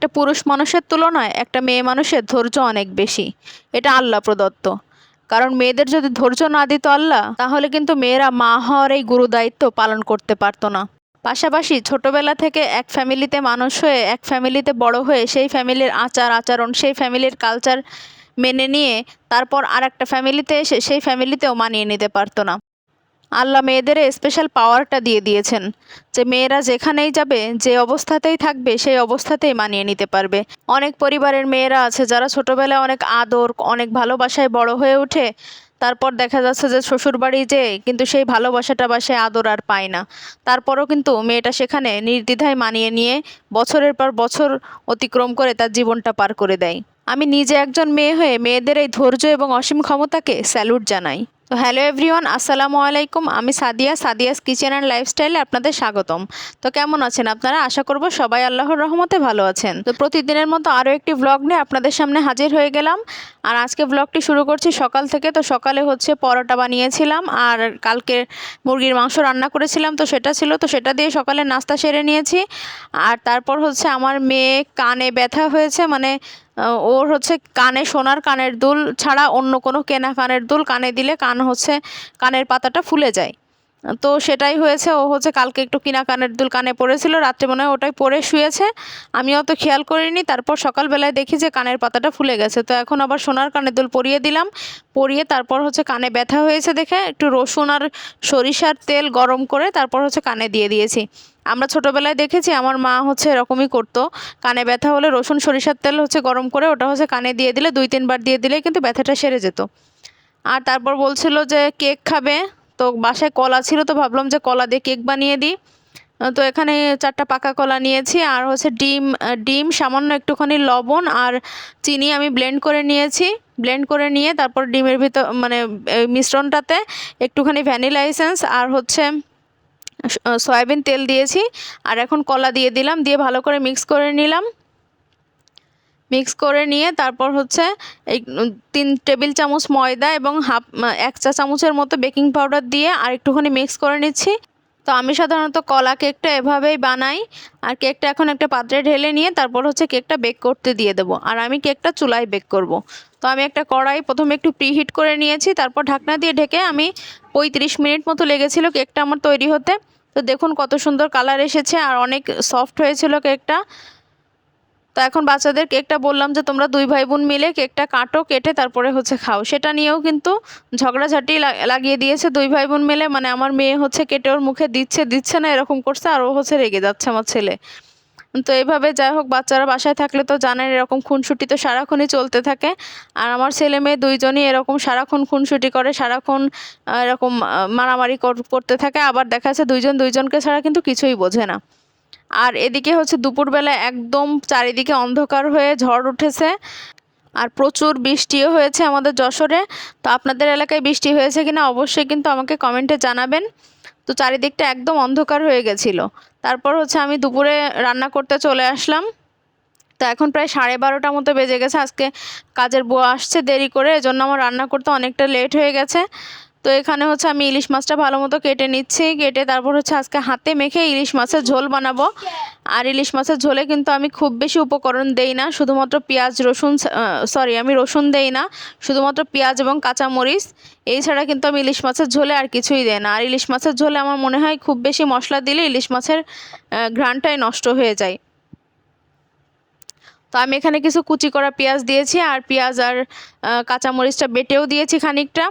একটা পুরুষ মানুষের তুলনায় একটা মেয়ে মানুষের ধৈর্য অনেক বেশি। এটা আল্লাহ প্রদত্ত। কারণ মেয়েদের যদি ধৈর্য না দিত আল্লাহ, তাহলে কিন্তু মেয়েরা মা হওয়ার এই গুরু দায়িত্ব পালন করতে পারতো না। পাশাপাশি ছোটবেলা থেকে এক ফ্যামিলিতে মানুষ হয়ে, এক ফ্যামিলিতে বড় হয়ে, সেই ফ্যামিলির আচার আচরণ, সেই ফ্যামিলির কালচার মেনে নিয়ে তারপর আর একটা ফ্যামিলিতে এসে সেই ফ্যামিলিতেও মানিয়ে নিতে পারতো না। আল্লাহ মেয়েদের স্পেশাল পাওয়ারটা দিয়ে দিয়েছেন যে মেয়েরা যেখানেই যাবে, যে অবস্থাতেই থাকবে, সেই অবস্থাতেই মানিয়ে নিতে পারবে। অনেক পরিবারের মেয়েরা আছে যারা ছোটবেলায় অনেক আদর, অনেক ভালোবাসায় বড় হয়ে ওঠে, তারপর দেখা যাচ্ছে যে শ্বশুরবাড়ি যেয়ে কিন্তু সেই ভালোবাসাটা বা সেই আদর আর পায় না। তারপরও কিন্তু মেয়েটা সেখানে নির্দ্বিধায় মানিয়ে নিয়ে বছরের পর বছর অতিক্রম করে তার জীবনটা পার করে দেয়। আমি নিজে একজন মেয়ে হয়ে মেয়েদের এই ধৈর্য এবং অসীম ক্ষমতাকে স্যালুট জানাই। তো হ্যালো এভরিওয়ান, আসসালামু আলাইকুম। আমি সাদিয়াস কিচেন অ্যান্ড লাইফস্টাইলে আপনাদের স্বাগতম। তো কেমন আছেন আপনারা? আশা করব সবাই আল্লাহর রহমতে ভালো আছেন। তো প্রতিদিনের মতো আরও একটি ব্লগ নিয়ে আপনাদের সামনে হাজির হয়ে গেলাম। আর আজকে ব্লগটি শুরু করছি সকাল থেকে। তো সকালে হচ্ছে পরোটা বানিয়েছিলাম, আর কালকে মুরগির মাংস রান্না করেছিলাম, তো সেটা ছিল, তো সেটা দিয়ে সকালে নাস্তা সেরে নিয়েছি। আর তারপর হচ্ছে আমার মেয়ে কানে ব্যথা হয়েছে, মানে ওর হচ্ছে কানে সোনার কানের দুল ছাড়া অন্য কোনো কেনা কানের দুল কানে দিলে কানের পাতাটা ফুলে যায়। তো সেটাই হয়েছে। ও হচ্ছে কালকে একটু কিনা কানের দুল কানে পড়েছিল, রাত্রে মনে হয় ওটাই পরে শুয়েছে। আমি অত খেয়াল করিনি। তারপর সকালবেলায় দেখি যে কানের পাতাটা ফুলে গেছে। তো এখন আবার সোনার কানের দুল পরিয়ে দিলাম। পরিয়ে তারপর হচ্ছে কানে ব্যথা হয়েছে দেখে একটু রসুন আর সরিষার তেল গরম করে তারপর হচ্ছে কানে দিয়ে দিয়েছি। আমরা ছোটোবেলায় দেখেছি আমার মা হচ্ছে এরকমই করতো। কানে ব্যথা হলে রসুন সরিষার তেল হচ্ছে গরম করে ওটা হচ্ছে কানে দিয়ে দিলে 2-3 বার দিয়ে দিলেই কিন্তু ব্যথাটা সেরে যেত। আর তারপর বলছিল যে কেক খাবে, তো বাসায় কলা ছিল, তো ভাবলাম যে কলা দিয়ে কেক বানিয়ে দিই। তো এখানে 4টা পাকা কলা নিয়েছি, আর হচ্ছে ডিম সামান্য একটুখানি লবণ আর চিনি আমি ব্লেন্ড করে নিয়েছি। ব্লেন্ড করে নিয়ে তারপর ডিমের ভিতর মানে মিশ্রণটাতে একটুখানি ভ্যানিলা এসেন্স আর হচ্ছে সয়াবিন তেল দিয়েছি। আর এখন কলা দিয়ে দিলাম, দিয়ে ভালো করে মিক্স করে নিলাম। মিক্স করে নিয়ে তারপর হচ্ছে এই 3 টেবিল চামচ ময়দা এবং 1 চা চামচের মতো বেকিং পাউডার দিয়ে আর একটুখানি মিক্স করে নিচ্ছি। তো আমি সাধারণত কলা কেকটা এভাবেই বানাই। আর কেকটা এখন একটা পাত্রে ঢেলে নিয়ে তারপর হচ্ছে কেকটা বেক করতে দিয়ে দেবো। আর আমি কেকটা চুলায় বেক করব। তো আমি একটা কড়াই প্রথমে একটু প্রিহিট করে নিয়েছি, তারপর ঢাকনা দিয়ে ঢেকে আমি 35 মিনিট মতো লেগেছিল কেকটা আমার তৈরি হতে। তো দেখুন কত সুন্দর কালার এসেছে আর অনেক সফট হয়েছিল কেকটা। তো এখন বাচ্চাদের কেকটা বললাম যে তোমরা 2 ভাই বোন মিলে কেকটা কাটো, কেটে তারপরে হচ্ছে খাও। সেটা নিয়েও কিন্তু ঝগড়াঝাটি লাগিয়ে দিয়েছে 2 ভাই বোন মিলে। মানে আমার মেয়ে হচ্ছে কেটে ওর মুখে দিচ্ছে না এরকম করছে, আর ও হচ্ছে রেগে যাচ্ছে আমার ছেলে। তো এইভাবে যাই হোক, বাচ্চারা বাসায় থাকলে তো জানেন এরকম খুনসুটি তো সারাক্ষণই চলতে থাকে। আর আমার ছেলে মেয়ে দুইজনই এরকম সারাক্ষণ খুনসুটি করে, সারাক্ষণ এরকম মারামারি করতে থাকে। আবার দেখা যাচ্ছে দুইজন দুইজনকে ছাড়া কিন্তু কিছুই বোঝে না। আর এদিকে হচ্ছে দুপুরবেলা একদম চারিদিকে অন্ধকার হয়ে ঝড় উঠেছে, আর প্রচুর বৃষ্টিও হয়েছে আমাদের যশোরে। তো আপনাদের এলাকায় বৃষ্টি হয়েছে কিনা অবশ্যই কিন্তু আমাকে কমেন্টে জানাবেন। তো চারিদিকটা একদম অন্ধকার হয়ে গেছিলো। তারপর হচ্ছে আমি দুপুরে রান্না করতে চলে আসলাম। তো এখন প্রায় 12:30 মতো বেজে গেছে। আজকে কাজের বুয়া আসছে দেরি করে, এজন্য আমার রান্না করতে অনেকটা লেট হয়ে গেছে। তো এখানে হচ্ছে আমি ইলিশ মাছটা ভালো মতো কেটে নিচ্ছি। কেটে তারপর হচ্ছে আজকে হাতে মেখে ইলিশ মাছের ঝোল বানাবো। আর ইলিশ মাছের ঝোলে কিন্তু আমি খুব বেশি উপকরণ দেই না, শুধুমাত্র পেঁয়াজ রসুন, আমি রসুন দেই না, শুধুমাত্র পেঁয়াজ এবং কাঁচামরিচ। এই ছাড়া কিন্তু আমি ইলিশ মাছের ঝোলে আর কিছুই দেই না। আর ইলিশ মাছের ঝোলে আমার মনে হয় খুব বেশি মশলা দিলে ইলিশ মাছের ঘ্রাণটাই নষ্ট হয়ে যায়। তো আমি এখানে কিছু কুচি করা পেঁয়াজ দিয়েছি, আর পেঁয়াজ আর কাঁচামরিচটা বেটেও দিয়েছি খানিকটা।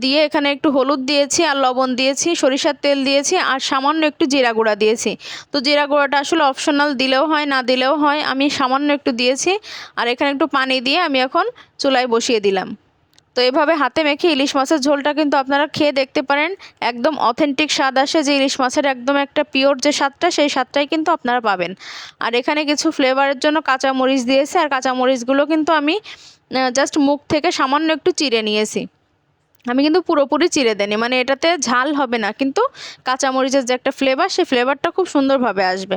দিয়ে এখানে একটু হলুদ দিয়েছি আর লবণ দিয়েছি, সরিষার তেল দিয়েছি আর সামান্য একটু জিরা গুঁড়া দিয়েছি। তো জিরা গুঁড়াটা আসলে অপশনাল, দিলেও হয় না দিলেও হয়, আমি সামান্য একটু দিয়েছি। আর এখানে একটু পানি দিয়ে আমি এখন চুলায় বসিয়ে দিলাম। তো এভাবে হাতে মেখে ইলিশ মাছের ঝোলটা কিন্তু আপনারা খেয়ে দেখতে পারেন, একদম অথেন্টিক স্বাদ আসে। যে ইলিশ মাছের একদম একটা পিওর যে স্বাদটা, সেই স্বাদটাই কিন্তু আপনারা পাবেন। আর এখানে কিছু ফ্লেভারের জন্য কাঁচামরিচ দিয়েছি, আর কাঁচামরিচগুলো কিন্তু আমি জাস্ট মুখ থেকে সামান্য একটু চিড়ে নিয়েছি। আমি কিন্তু পুরোপুরি চিড়ে দেনি, মানে এটাতে ঝাল হবে না, কিন্তু কাঁচামরিচের যে একটা ফ্লেভার, সেই ফ্লেভারটা খুব সুন্দরভাবে আসবে।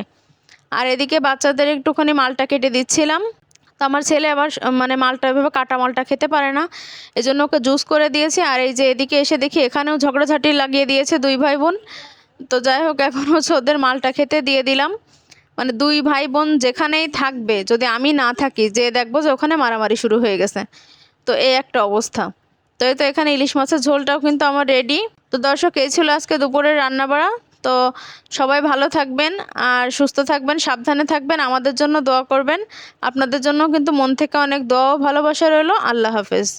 আর এদিকে বাচ্চাদের একটুখানি মালটা কেটে দিচ্ছিলাম। তো আমার ছেলে আবার মানে মালটা এভাবে কাটা মালটা খেতে পারে না, এজন্য ওকে জুস করে দিয়েছি। আর এই যে এদিকে এসে দেখি এখানেও ঝগড়াঝাটি লাগিয়ে দিয়েছে 2 ভাই বোন। তো যাই হোক, এখন হচ্ছে ওদের মালটা খেতে দিয়ে দিলাম। মানে দুই ভাই বোন যেখানেই থাকবে, যদি আমি না থাকি, যে দেখবো যে ওখানে মারামারি শুরু হয়ে গেছে। তো এই একটা অবস্থা। তো এই তো এখানে ইলিশ মাছের ঝোলটাও কিন্তু আমার রেডি। তো দর্শক, এই ছিল আজকে দুপুরের রান্না বাড়া। তো সবাই ভালো থাকবেন আর সুস্থ থাকবেন, সাবধানে থাকবেন, আমাদের জন্য দোয়া করবেন। আপনাদের জন্য কিন্তু মন থেকে অনেক দোয়া ও ভালোবাসা রইলো। আল্লাহ হাফেজ।